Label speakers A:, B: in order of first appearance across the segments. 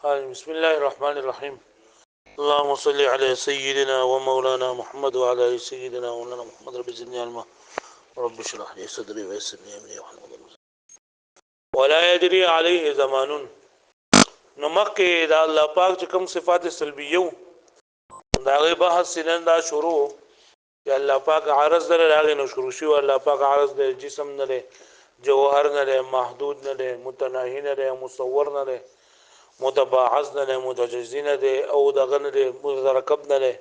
A: بسم الله الرحمن الرحيم. اللهم صل على سيدنا ومولانا محمد وعلى ال سيدنا ومولانا محمد. رب زدني علما ورب اشرح لي صدري ويسر لي امري واحلل عقدة. ولا يدري عليه زمان. نو مکه دا الله پاک چې کوم صفات سلبیو دا غي بحث سنن دا شروع چې الله پاک عارض در راغی نو شروع شي. الله پاک عارض د جسم نه له جوهر نه له محدود نه له متناهی نه له مصور نه له متباعث نه متجزی نه دی او دغه نه دی مترکب نه دی.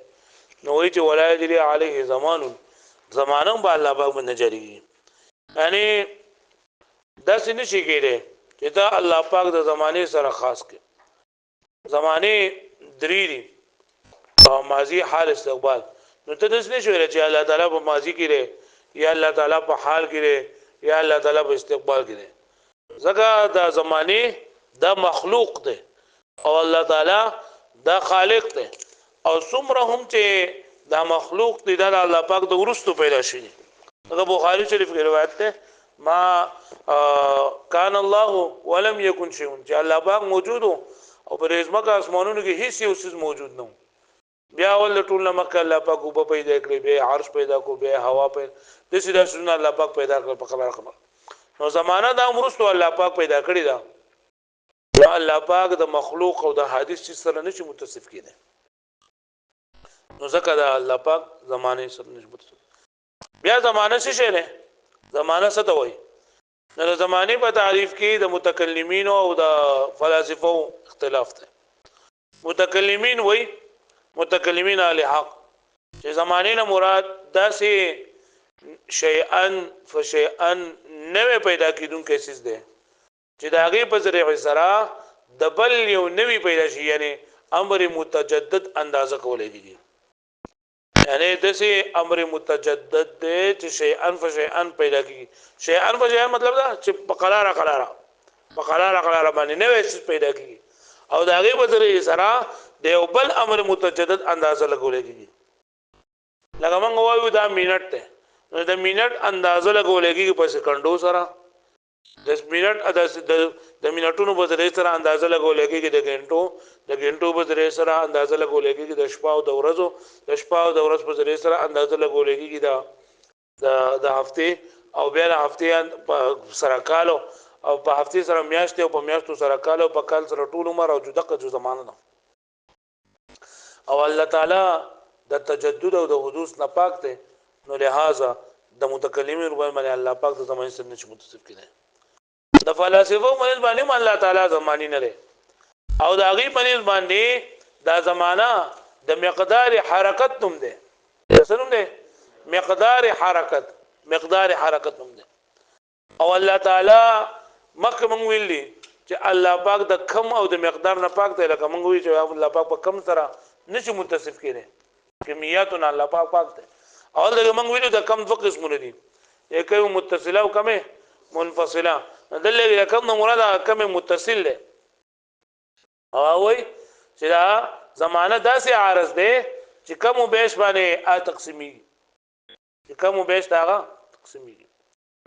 A: نو وی چې ولا یدری علیه زمان زمانه به الله پاک باندې جاری یعنی داس نشي کېږي چې دا الله پاک د زمانه سره خاص کې زمانه درې دي او ماضی حال استقبال. نو ته داس نشي ویل چې الله تعالی په ماضی کې دی یا الله تعالی په حال کې دی یا الله تعالی په استقبال کې دی. ځکه دا زمانه دا مخلوق دی او الله تعالی دا خالق دی او څومره هم چې دا مخلوق دی دا الله پاک د ورستو پیدا شي. دا بخاری شریف کې روایت ده ما کان الله ولم یکن شیء چې الله پاک موجود او پر ازمکه اسمانونو کې هیڅ یو څه موجود نه. بیا ول ټول مکه الله پاک وب پیدا کړی به عرش پیدا کو به هوا پیدا د سیده سنن الله پاک پیدا کړ په خبر نو زمانہ دا ورستو الله پاک پیدا کړی دا الله پاک د مخلوق او د حادث چې سره نشي متصف کېده. نو ځکه دا الله پاک زمانه سره نشي متصف. بیا زمانه څه شی نه زمانه څه ته وایي. نو زمانه په تعریف کې د متکلمین او د فلسفو اختلاف ده. متکلمین وایي متکلمین علی حق چې زمانه نه مراد داسې شیئا فشیئا نوې پیدا کیدونکې څه ده چې دا غي په ذریعه سره د بل یو نوی پیدا شي یعنی امر متجدد اندازه کولای دي. یعنی دسه امر متجدد دی چې شیئا فشیئا پیدا کیږي. شیئا فشیئا مطلب دا چې په قرار باندې نوې څه پیدا کیږي او دا غي په ذریعه سره د یو بل امر متجدد اندازه لګولای دي. لکه موږ وایو دا منټ ته نو د منټ اندازه لګولای کیږي په سکندو سره. 10 منټ د منټونو په ذریعه سره اندازه لګول کېږي د غنټو په ذریعه سره اندازه لګول کېږي د شپه او د ورځو په ذریعه سره اندازه لګول کېږي د هفته او بیا د هفته سره کال او په هفته سره میاشت او په میاشتو سره کال او په کال سره ټول عمر او دغه زمانه ده. او الله تعالی د تجدد او د حدوث نه پاک دی. نو لہذا د متکلمین رب باندې الله پاک د زمانه سره نشي متصف کېږي. د فلسفو باندې باندې الله تعالی زمانی نه لري او د هغه باندې دا زمانہ د مقدار حرکت نوم دی. څه نوم دی؟ مقدار حرکت نوم دی. او الله تعالی مکه مونږ ویلي چې الله پاک د کم او د مقدار نه پاک دی. لکه مونږ وی چې الله پاک په کم سره نشي متصف کېږي. کمیاتونه الله پاک دی. او دغه مونږ ویلو د کم دوه قسمونه دي. یک یو متصله او کمه منفصله. دلته کم نو مراد کم متصل له او وای چې دا زمانہ داسې عارض ده چې کم وبېش باندې تقسیمي چې کم وبېش داغه تقسیمي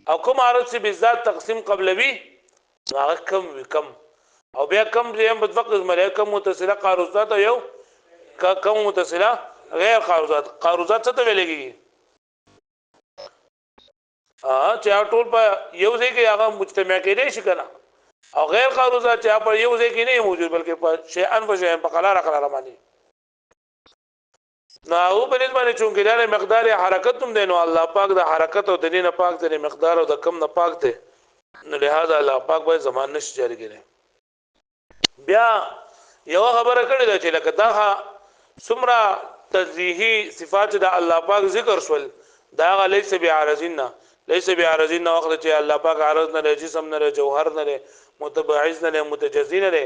A: او کوم عارض چې بالذات تقسیم قبلوي هغه کم او بیا کم چې هم بدفق ملائکه متصله قاروزات یو کم متصله غیر قاروزات څه ته ویل کېږي چې ټول په یو ځای کې هغه مجتمع کېدای شي کنه او غیر قاروزات چې په یو ځای کې نه موجود بلکې په شیئا فشیئا په قرار باندې. نو او په دې باندې چې ګلاره مقدار حرکت هم دی. نو الله پاک د حرکت او د دې نه پاک دی مقدار او د کم نه پاک دی. نو لہذا الله پاک به زمان نشي جاری کړي. بیا یو خبره کړې ده چې لکه دا څومره تنزیهی صفات د الله پاک ذکر شول دا ليس بعارضین ليس بعارضین وخت چې الله پاک عارض نه جسم نه جوهر نه متباعث نه متجزی نه.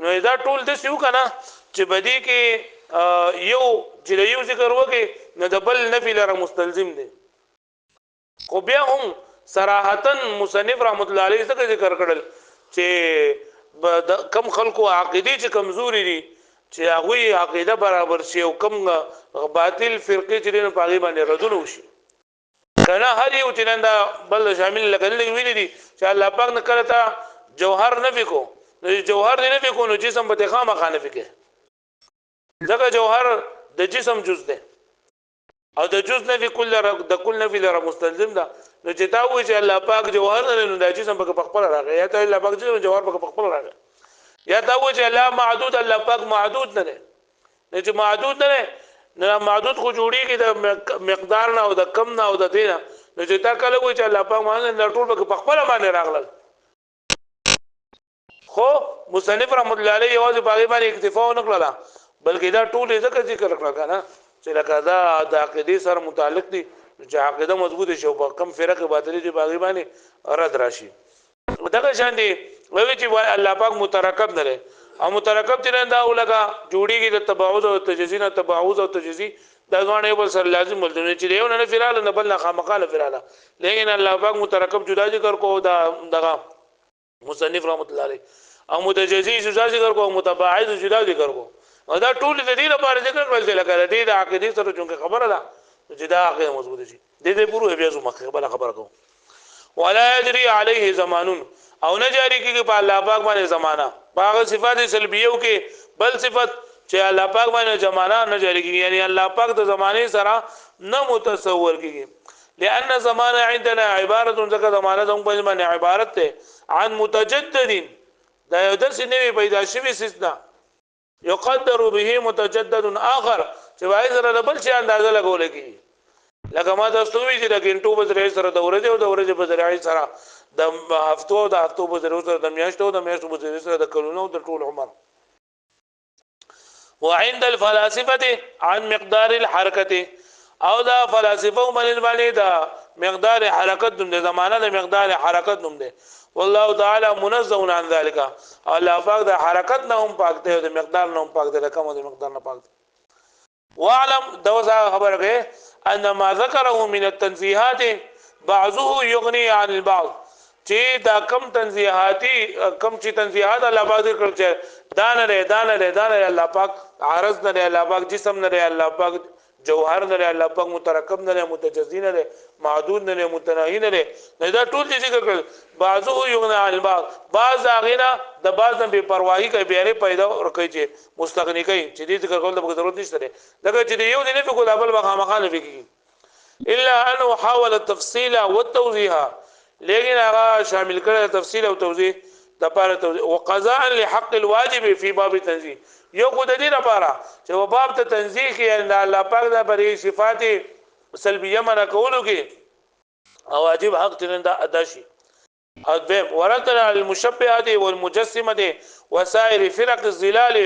A: نو دا ټول د سیو کنه چې بدی کې یو چې یو ذکر وکي نه د بل نفي لره مستلزم دي. خو بیا هم صراحتا مصنف رحمت الله علیه ذکر کړل چې کم خلکو عقیده چې کمزوري دي چې هغه عقیده برابر شي او کم باطل فرقه چې نه پاغي باندې ردون وشي کنه هر یو چې نن دا بل شامل لګل ویل دي چې الله پاک نه کړتا جوهر نفي کو جوهر دی نه کو نو جسم به خامہ خانه فکه ځکه جوهر د جسم جز ده او د جز نه د کل نفي لره مستلزم ده نو چې تا وایي چې الله پاک جوهر نه نو د جسم په خپل راغی یا ته الله پاک جسم جوهر په خپل راغی یا تا وایي چې الله معدود الله پاک معدود نه ده نه چې معدود نه نه معدود خو جوړیږي د مقدار نه او د کم نه او د دینه نو چې تا کله وایي چې الله پاک باندې ټول په خپل باندې راغلل خو مصنف رحمت الله علیه یوازې باغی باندې اکتفا نه کړله بلکې دا ټول ذکر ذکر کړل کنه چې لکه دا د عقیده سره متعلق دي چې عقیده مضبوط شي او په کم فرقه باطلی دي باغی باندې رد راشي دغه شان دي وایي چې الله پاک مترکب نه لري او مترکب چې دا ولګه جوړیږي د تباعد او تجزی نه تباعد او تجزی دا ځوانه بل سره لازم ولدنه چې یو نه فراله نه بل نه خامقاله فراله لیکن الله پاک مترکب جدا ذکر کو دا دغه مصنف رحمت الله علیه او متجزی جدا ذکر کو متباعد جدا ذکر کو او دا ټول د دې لپاره ذکر کول چې لکه د دې د عقیده سره چونکه خبره ده چې دا عقیده مضبوط شي د دې پوره بیا زما خبره کوم ولا يجري عليه زمان او نه جاری کیږي په الله پاک باندې زمانہ باغ صفات سلبیو کې بل صفت چې الله پاک باندې زمانہ نه جاری کیږي یعنی الله پاک د زمانه سره نه متصور کیږي لأن زمانه عندنا عبارت ذکر زمانه زموږ په باندې عبارت ده عن متجدد دا یو درس نوی پیدا شوی سیسنا يقدر به متجدد اخر چې وایي سره بل شي اندازه لګول کی لکه ما تاسو وی چې د ګنټو بزرای سره د ورځې او د ورځې بزرای سره د هفتو بزرای سره د میاشتو د میاشتو بزرای سره د کلونو د ټول عمر وعند الفلاسفه عن مقدار الحركه او دا فلسفه باندې دا مقدار حرکت د زمانه د مقدار حرکت نوم دی والله تعالی منزه عن ذلك الله پاک د حرکت نه هم پاک دی او د مقدار نه هم پاک دی د کوم د مقدار نه پاک دی واعلم دوزا خبر غه ان ما ذکره من التنزيهات بعضه يغني عن البعض چې دا کم تنزیهاتی کم چې تنزیهات الله پاک ذکر چې دان الله پاک عارض نه الله پاک جسم نه الله پاک جوهر نه الله پاک مترکب نه متجزی نه معدود نه متناهی نه دا ټول چې ذکر کړ بعضو یغنا عن بعض بعض اغینا د بعض نه بے پروايي کوي بیره پیدا ورکوي چې مستغنی کوي چې دې ذکر کول د ضرورت نشته دغه چې یو دی نه په کول بل مخامخانه فکر الا انه حاول التفصيل والتوضيح لیکن هغه شامل کړه تفصیل او توضیح د لپاره توضیح وقضاء لحق الواجب في باب التنزيه یو خود دې لپاره چې په باب ته تنزیه کې الله پاک د پرې صفات سلبیه منع کولو کې او واجب حق ترنده ادا شي او به ورتنا المشبهات والمجسمه وسائر فرق الظلال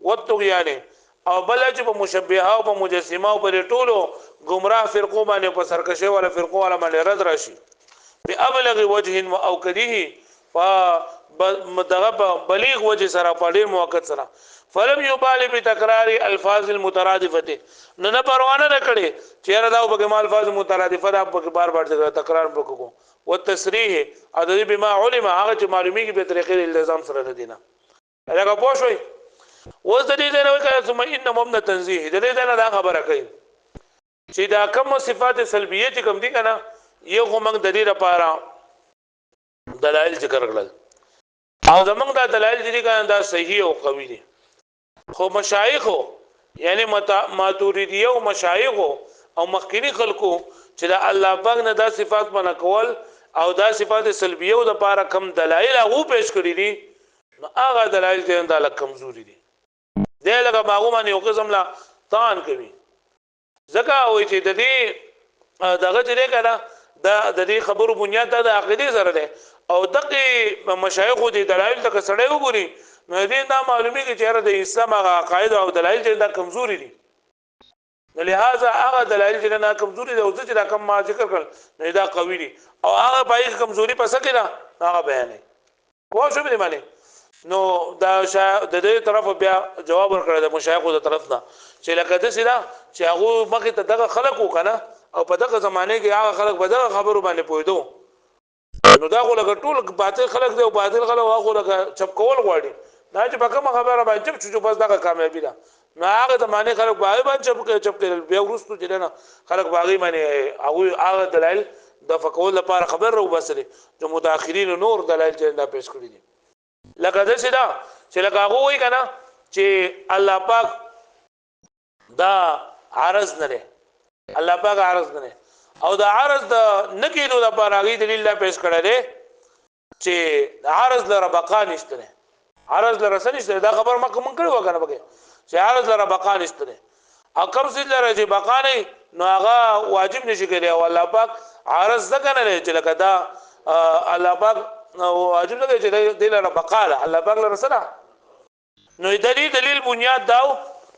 A: والطغيان او بل چې په مشبهه او په مجسمه او په ټولو گمراه فرقو باندې په سرکشه ولا فرقو ولا باندې رد راشي بأبلغ وجه واوكده فدغه بلیغ وجه سره په ډیر موقت سره فلم يبالي بتكرار الفاظ المترادفه نه پروانه نکړي چیرې دا په الفاظ مترادفه دا په بار بار تکرار وکړو والتصريح عدد بما علم هغه چې معلومیږي په طریقې الزام سره دینه هغه پوه شوي اوس د دې نه وکړه ثم ان مبنى تنزيه د دې نه دا خبره کوي چې دا کوم صفات سلبیه چې کوم دي کنه یو موږ د دې لپاره دلایل ذکر کړل او زمونږ دا دلایل دي کنه دا صحیح او قوي دي خو مشایخ یعنی ماتوریدیه او مشایخ او مخکینی خلکو چې دا الله پاک نه دا صفات باندې کول او دا صفات سلبیه او د لپاره کم دلایل هغه پیش کړی دي نو هغه دلایل ته دا کمزوري دي دا لکه معلومه یو قسم لا طعن کوي ځکه وایي چې د دې دغه چې کړه د دې خبرو بنیاد د عقیده سره ده او دغه مشایخ دي دلایل ته سړی وګوري نو دې دا معلومي کې چې د اسلام هغه عقاید او دلایل چې دا کمزوري دي لہذا هغه دلایل چې نه کمزوري دي او چې دا کم ما ذکر کړل نو دا قوي دي او هغه پای کمزوري پس کې دا هغه بیان کوم شو به معنی نو دا د دې طرف بیا جواب ورکړه د مشایخو د طرف نه چې لکه د سیدا چې هغه مخه ته دغه خلق وکنه او په دغه زمانه کې هغه خلق په دغه خبرو باندې پوهیدو نو دا خو لکه ټول باطل خلق دی او باطل خلق هغه لکه چپ کول غواړي دا چې په کومه خبره باندې چې بس دغه کامیابی ده نو هغه زمانه خلق باندې چپ کړي بیا ورستو چې نه خلق باغی باندې هغه دلایل د فقول لپاره خبر رو بسره چې متأخرین نور دلایل چې دا پیش کړی دي لکه د سدا چې لکه هغه وای کنه چې الله پاک دا عرض نه لري الله پاک عرض نه لري او دا عرض د نکیدو د پاره دلیل لا پیش کړی دی چې عرض لره بقا نشته عرض لره نشته دا خبر ما کوم کړو کنه بګه چې عرض لره بقا نشته او کوم څه لره چې بقا نه نو هغه واجب نشي کېدی او الله پاک عرض ځکه نه لري چې لکه دا الله پاک واجب نه چې د لره بقا الله پاک لره سره نو دلیل بنیاد داو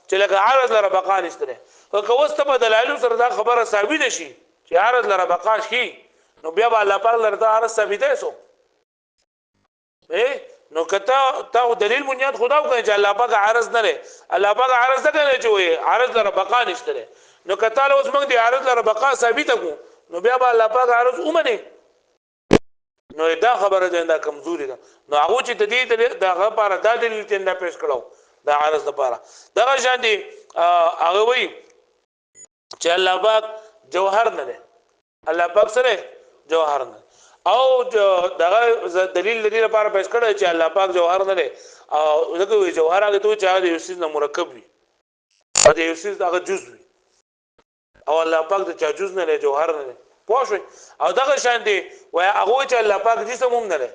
A: چې لکه عرض لره بقا نشته او کوسته په دلایل سره دا خبره ثابت شي چې عرض لره بقا شي نو بیا به الله پاک لره عرض ثابت شي نو کته تا دلیل بنیاد خدا کوي چې الله پاک عرض نه لري الله پاک عرض نه کوي چې وي عرض لره بقا نشته نو کته له اوس موږ دي عرض لره بقا ثابت کو نو بیا به الله پاک عرض اومنه نو دا خبره ده دا کمزوري ده نو هغه چې تدې دا لپاره دا دلیل څنګه پیش کړو دا عرض لپاره دا شان دي هغه وي چې الله پاک جوهر نه ده الله پاک سره جوهر نه او دغه دلیل لپاره پیش کړی چې الله پاک جوهر نه لري او دغه جوهر هغه ته چې هغه یو څه مرکب وي او د یو څه هغه جزء وي او الله پاک د چا جزء نه لري جوهر نه لري پوه شو او دغه شان دي وای هغه چې الله پاک جسم هم نه لري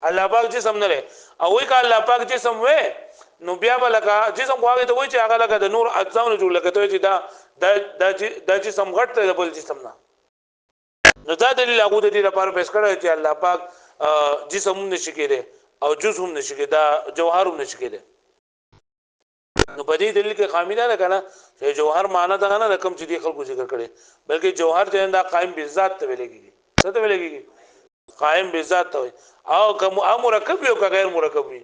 A: الله پاک جسم نه لري او وای ک الله پاک جسم وې نو بیا بلکه جسم واغې ته وای چې هغه لکه د نور اجزاونه جوړ لکه ته چې دا جسم غټ ته بل جسم نه نو دا دلیل هغه د دې لپاره پیش کړی چې الله پاک جسم هم نشي کېده او جزء هم نشي کېده جوهر هم نشي کېده نو په دې دلیل کې خامی نه کنه چې جوهر معنی دا نه رقم چې دی خلکو ذکر کړي بلکې جوهر چې دا قائم بذات ته ویل کېږي څه ته ویل کېږي قائم بذات ته او کوم مرکب یو کا غیر مرکب وي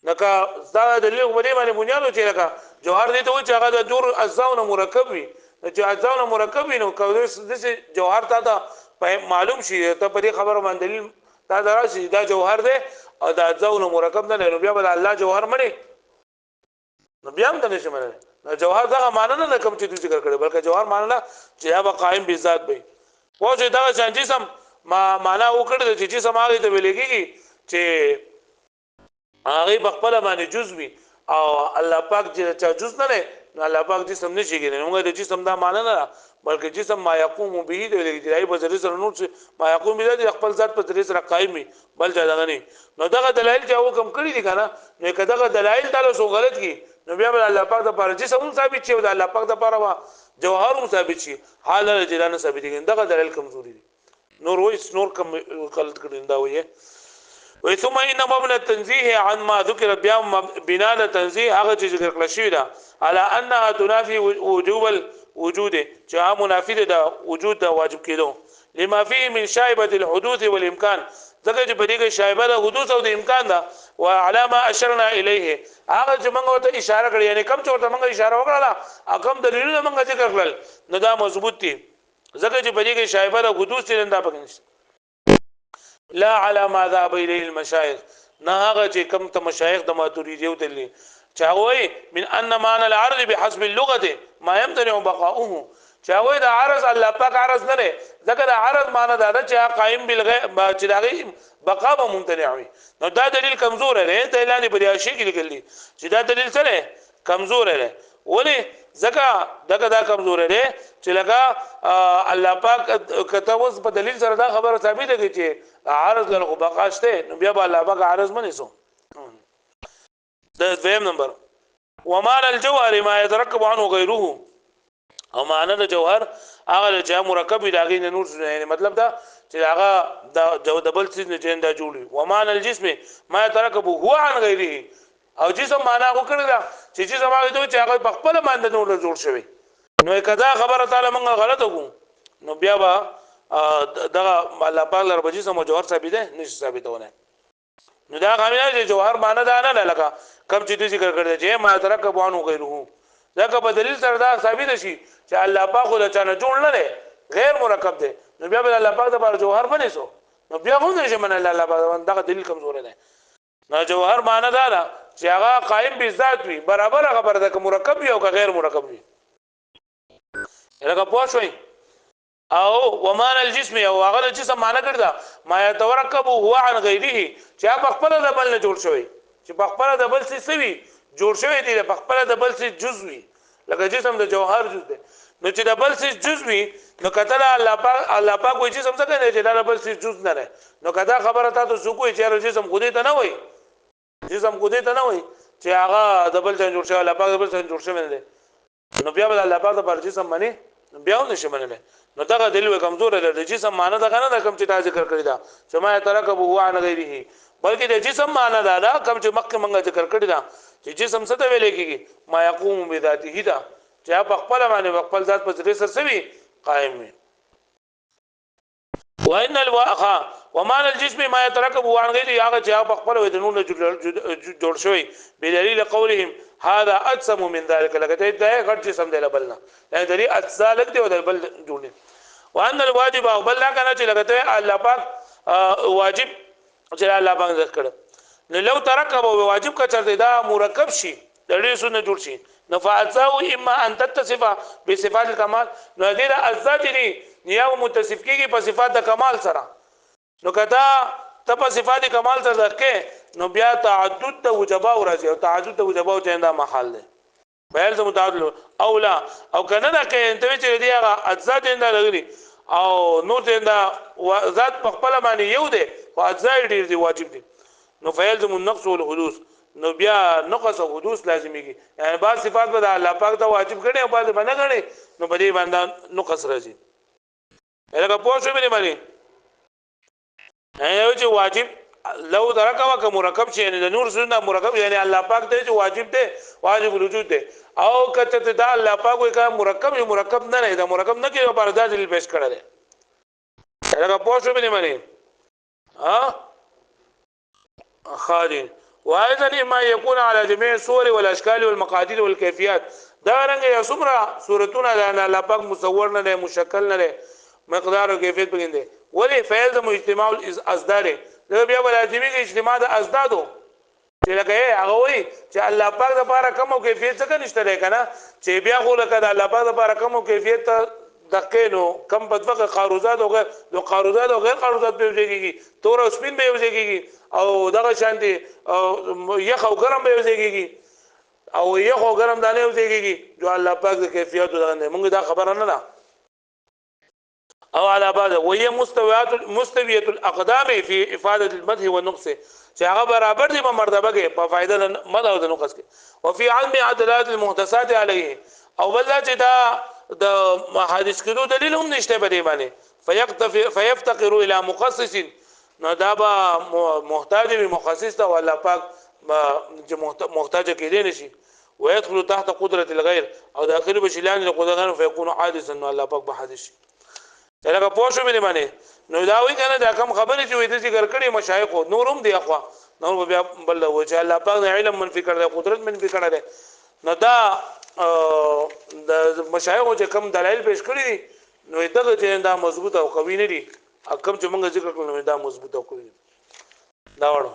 A: نکا دا دلیل باندې بنیاد چې لکه جوهر دې ته و چې هغه د جوړ اجزاونه مرکب وي چې اجزاونه مرکب وي نو کوم د جوهر ته معلوم شي ته په دې خبره باندې دلیل دا دراشي دا جوهر دی او دا اجزاونه مرکب نه لري بیا بل الله جوهر مړي نو بیا هم د نشي مړي نو جوهر دا معنی نه کوم چې ذکر کړي بلکې جوهر معنی نه چې هغه قائم بذات وي او چې دا څنګه جسم ما معنا وکړي چې جسم هغه ته ویل کېږي چې هغه بخپله باندې جزء وي او الله پاک چې جزء نه لري نو الله پاک جسم نشي کېږي نو موږ د جسم دا معنی نه بلکې جسم ما يقوم به د لګي په ذریعہ سره نور ما يقوم به د خپل ذات په ذریعہ سره قائم وي بل ځای نه نو دغه دلایل چې حکم کړی دي کنه نو کداغه دلایل تعالی سو غلط کی نو بیا الله پاک د پاره جسم ثابت شي او د الله پاک د پاره جوهر ثابت شي حال له جلانه ثابت دي دغه دلایل کمزوري دي نور کم غلط کړي دا وایي ثم ان مبنى التنزيه عن ما ذكر بیا بنا التنزيه هغه چې ذکر کړل شوی دا على انها تنافي وجوب الوجود چې منافي ده وجود د واجب کېدو لما فيه من شائبه الحدوث والامكان ځکه چې په دې کې شایبه د حدوث او د امکان ده او علامه اشرنا الیه هغه چې موږ ته اشاره کړې یعنی کوم چې ورته موږ اشاره وکړه کوم دلیلونه موږ ذکر کړل نو دا مضبوط دي ځکه چې په دې کې شایبه د حدوث نه ده پکې لا على ما ذهب اليه المشايخ نه هغه چې کوم ته مشایخ د ماتوریدی او دلی چاوي من ان معنى العرض بحسب اللغه ما يمتنع بقاؤه چاوي د عرض الله پاک عرض نه ذکر عرض معنی دا چې قائم بالغیب چې دغه بقا به ممتنع وي نو دا دلیل کمزور دی ته اعلان بریاشي کې لیکلي چې دا دلیل سره کمزور دی ولی زکه دغه دا کمزور دی چې لکه الله پاک کته اوس په دلیل سره دا خبره ثابت ده چې عرض له بقا شته نو بیا الله پاک عرض منې سو د دویم نمبر ومعنى الجوهر ما يتركب عنه غيره او معنی د جوهر هغه چې مرکب دی هغه نور یعنی مطلب دا چې هغه د بل څه نه جندا جوړي ومعنى الجسم ما يتركب هو عن غيره او جسم معنا وکړه چې جسم هغه ته چې هغه خپل باندې نور جوړ شوی نو کدا خبره تعالی موږ غلط وګو نو بیا با دغه الله پاک لر بجې سم جوهر ثابت ده نشي ثابتونه نو دا غوښنه چې جوهر معنا ده نه لکه کم چې ذکر کړی چې ما ترکب وانه غیره ځکه په دلیل سره دا ثابت شي چې الله پاک له چانه جوړ نه دی غیر مرکب دی نو بیا به الله پاک د بار جوهر بنې سو نو بیا هم نشي من الله پاک دغه دلیل کمزور دی نو جوهر معنا دا چې هغه قائم بذات وي برابر خبره ده که مرکب وي او که غیر مرکب وي لکه پوه شئ او ومان الجسم او هغه جسم معنا کړدا ما يترکب هو عن غیره چې په خپل د بل نه جوړ شوی چې په خپل د بل څه سوي جوړ شوی دی په خپل د بل څه جزوي لکه جسم د جوهر جز دی نو چې د بل څه جزوي نو کتل الله پاک وایي جسم څه کوي چې د بل څه جز نه نو کدا خبره تاسو سو کوی چې جسم خو دې ته نه وایي جسم خو دې ته نه وایي چې هغه د بل څه جوړ شوی الله پاک د بل څه جوړ شوی نه نو بیا بل الله پاک د پر جسم باندې بیا نشي منل نو دا دلیل کمزور دی د جسم معنی دا کنه د کم چې تا ذکر کړی دا چې ما ترکب هو عن غیره بلکې د جسم معنی دا کم چې مخکې منګه ذکر کړی دا چې جسم څه ته ویل کېږي ما يقوم بذاته دا چې په خپل باندې خپل ذات په ذریعہ سره سوي قائم وي وان الواخ ومان الجسم ما يتركب عن غيره هغه چې په خپل ودنونه جوړ شوی بدلیل قولهم هذا اجسم من ذلك لکه دا غټ جسم دی بلنا دا دلی اجزا لګ دی او بل جوړ وان الواجب او بل کنه چې لګته الله پاک واجب چې الله پاک ذکر نو لو ترکب واجب کا چرته دا مرکب شي د دې سونه جوړ شي نفعته اما ان تتصف بصفات الكمال نو دې د ازات دي یو متصف کیږي په صفات د کمال سره نو کدا ته په صفات کمال سره ځکه نو بیا تعدد د وجبا او راځي او تعدد د وجبا او چنده محل دی بهل زمو تعدد او لا او کنه دا کې انت چې دی هغه ازات انده لګري او نور چنده ذات په خپل باندې یو دی او ازات ډیر دی واجب دي نو فیلزم النقص والحدوث نو بیا نقص او حدوث لازميږي یعنی بعض صفات به الله پاک ته واجب کړي او بعض باندې کړي نو په دې باندې نقص راځي لکه پوه شو به باندې یو چې واجب لو درکوا که مرکب شي یعنی د نور سنت مرکب یعنی الله پاک ته چې واجب دی واجب الوجود دی او کته دا الله پاک وي که مرکب یو مرکب نه دی دا مرکب نه کې په ارزاز دلیل پیش کړل لکه پوه شو به باندې ها خالد وايضا ما يكون على جميع الصور والاشكال والمقادير والكيفيات دا رنګ یا څومره صورتونه د الله پاک مصور نه دی مشکل نه دی مقدار او کیفیت بګیندې ولی فعل د اجتماع الازدار دا بیا لازمي کې اجتماع د ازدادو چې لکه هغه وایي چې الله پاک لپاره کوم کیفیت څه نشته دی کنه چې بیا خو لکه د الله پاک لپاره کوم کیفیت دقینو کم بدفق قاروزات او غیر نو قاروزات او غیر قاروزات به وځيږي تور او سپین به وځيږي او دغه شانتي یخ او ګرم به وځيږي او یخ او ګرم دانه وځيږي جو الله پاک د کیفیت دغه موږ دا خبره نه ده او على بعض وهي مستويه الاقدام في افاده المدح والنقص چې هغه برابر دي په مرتبه کې په فائدہ مدح او نقص کې وفي علم عدلات المحدثات عليه او بل چې دا د حدیث کېدو دلیل هم نشته په دې باندې فيفتقر الى مخصص نو دا به محتاج به مخصص ته الله پاک محتاج کېدې نشي ويدخل تحت قدره الغير او داخل بشلان القدران فيكون حادثا انه الله پاک به حادث لکه پوه شو مې باندې نو دا وی کنه دا کوم خبرې چې وې د ذکر کړي مشایخ نورم دی اخوا نور بیا بل و چې الله پاک علم منفي کړی قدرت منفي کړی نو دا د مشایخ چې کوم دلایل پیش کړی دي نو دغه چې دا مضبوط او قوي نه دي کوم چې موږ ذکر کړو نو دا مضبوط او قوي دا وړو